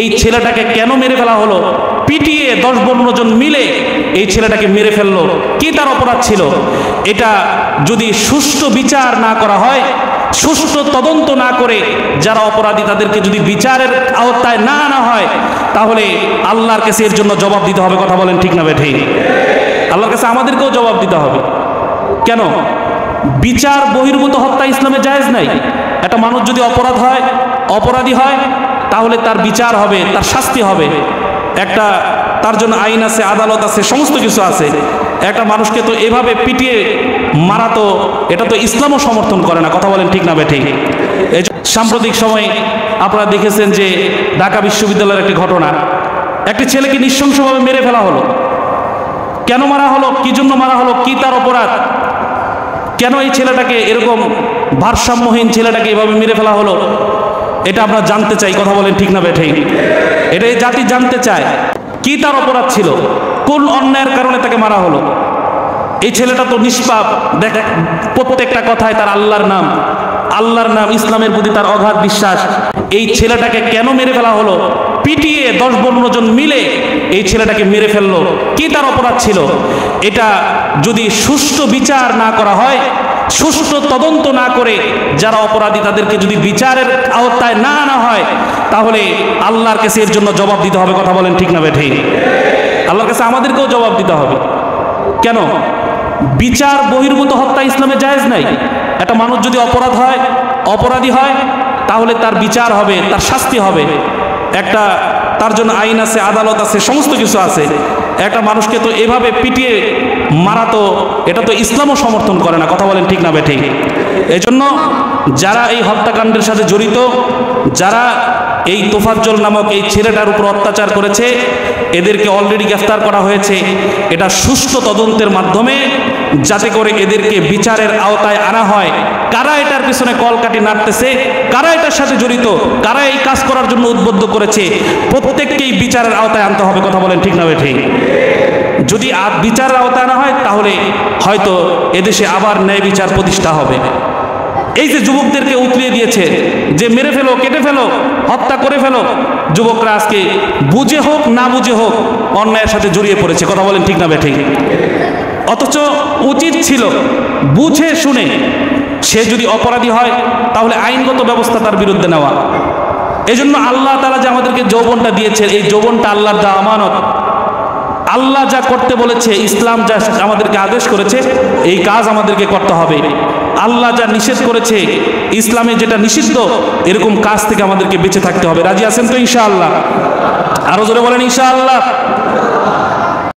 এই ছেলেটাকে কেন মেরে ফেলা হলো, পিটিয়ে 10-12 জন মিলে এই ছেলেটাকে মেরে ফেললো, কি তার অপরাধ ছিল? এটা যদি সুষ্ঠু বিচার না করা হয়, সুষ্ঠু তদন্ত না করে যারা অপরাধী তাদেরকে যদি বিচারের আওতায় না আনা হয়, তাহলে আল্লাহর কাছে এর জন্য জবাব দিতে হবে। কথা বলেন ঠিক না বেঠিক? আল্লাহর কাছে আমাদেরকেও জবাব দিতে হবে। কেন? বিচার বহির্ভূত হত্যা ইসলামে জায়েজ নাই। একটা মানুষ যদি অপরাধী হয় তাহলে তার বিচার হবে, তার শাস্তি হবে। একটা তার জন্য আইন আছে, আদালত আছে, সমস্ত কিছু আছে। একটা মানুষকে তো এভাবে পিটিয়ে মারা, তো এটা তো ইসলামও সমর্থন করে না। কথা বলেন ঠিক না বেঠিক? এই সাম্প্রতিক সময়ে আপনারা দেখেছেন যে ঢাকা বিশ্ববিদ্যালয়ের একটি ঘটনা, একটি ছেলেকে নৃশংসভাবে মেরে ফেলা হলো। কেন মারা হলো, কি জন্য মারা হলো, কি তার অপরাধ? কেন এই ছেলেটাকে, এরকম ভারসাম্যহীন ছেলেটাকে এভাবে মেরে ফেলা হলো? এটা আমরা জানতে চাই। কথা বলেন ঠিক না বেঠিক? এটা এই জাতি জানতে চায়, কি তার অপরাধ ছিল, কোন অন্যায়ের কারণে তাকে মারা হলো। এই ছেলেটা তো নিষ্পাপ। দেখ, প্রত্যেকটা কথায় তার আল্লাহর নাম, ইসলামের প্রতি তার অগাধ বিশ্বাস। এই ছেলেটাকে কেন মেরে ফেলা হলো, পিটিয়ে 10-12 জন মিলে এই ছেলেটাকে মেরে ফেললো, কি তার অপরাধ ছিল? এটা যদি সুষ্ঠু বিচার না করা হয়, সুষ্ঠু তদন্ত না করে যারা অপরাধী তাদেরকে যদি বিচারের আওতায় না আনা হয়, তাহলে আল্লাহর কাছে এর জন্য জবাব দিতে হবে। কথা বলেন ঠিক না বেঠিক? আল্লাহর কাছে আমাদেরকেও জবাব দিতে হবে। কেন? বিচার বহির্ভূত হত্যা ইসলামে জায়েজ নাই। একটা মানুষ যদি অপরাধী হয় তাহলে তার বিচার হবে, তার শাস্তি হবে। একটা তার জন্য আইন আছে, আদালত আছে, সমস্ত কিছু আছে। একটা মানুষকে তো এভাবে পিটিয়ে মারা, তো এটা তো ইসলামও সমর্থন করে না। কথা বলেন ঠিক না বেঠিক? এই জন্য যারা এই হত্যাকাণ্ডের সাথে জড়িত, যারা এই তোফাজ্জল নামক এই ছেলেটার উপর অত্যাচার করেছে, এদেরকে অলরেডি গ্রেফতার করা হয়েছে। এটা সুষ্ঠু তদন্তের মাধ্যমে যাতে করে এদেরকে বিচারের আওতায় আনা হয়। কারা এটার পিছনে কলকাঠি নাড়তেছে, কারা এটার সাথে জড়িত, কারা এই কাজ করার জন্য উদ্বুদ্ধ করেছে, প্রত্যেককেই বিচারের আওতায় আনতে হবে। কথা বলেন ঠিক না বেঠিক? যদি বিচারের আওতায় আনা হয় তাহলে হয়তো এদেশে আবার ন্যায় বিচার প্রতিষ্ঠা হবে। এই যে যুবকদেরকে উতলিয়ে দিয়েছে যে মেরে ফেলো, কেটে ফেলো, হত্যা করে ফেলো, যুবকরা আজকে বুঝে হোক না বুঝে হোক অন্যায়ের সাথে জড়িয়ে পড়েছে। কথা বলেন ঠিক না বেঠিক? অথচ উচিত ছিল বুঝে শুনে, সে যদি অপরাধী হয় তাহলে আইনগত ব্যবস্থা তার বিরুদ্ধে নেওয়া। এজন্য আল্লাহ তাআলা যে আমাদেরকে যৌবনটা দিয়েছে, এই যৌবনটা আল্লাহর দেওয়া আমানত। আল্লাহ যা করতে বলেছে, ইসলাম যা আমাদেরকে আদেশ করেছে, এই কাজ আমাদেরকে করতে হবে। আল্লাহ যা নিষেধ করেছে, ইসলামে যেটা নিষিদ্ধ, এরকম কাজ থেকে আমাদেরকে বেঁচে থাকতে হবে। রাজি আছেন তো ইনশাআল্লাহ? আরো জোরে বলেন ইনশাআল্লাহ।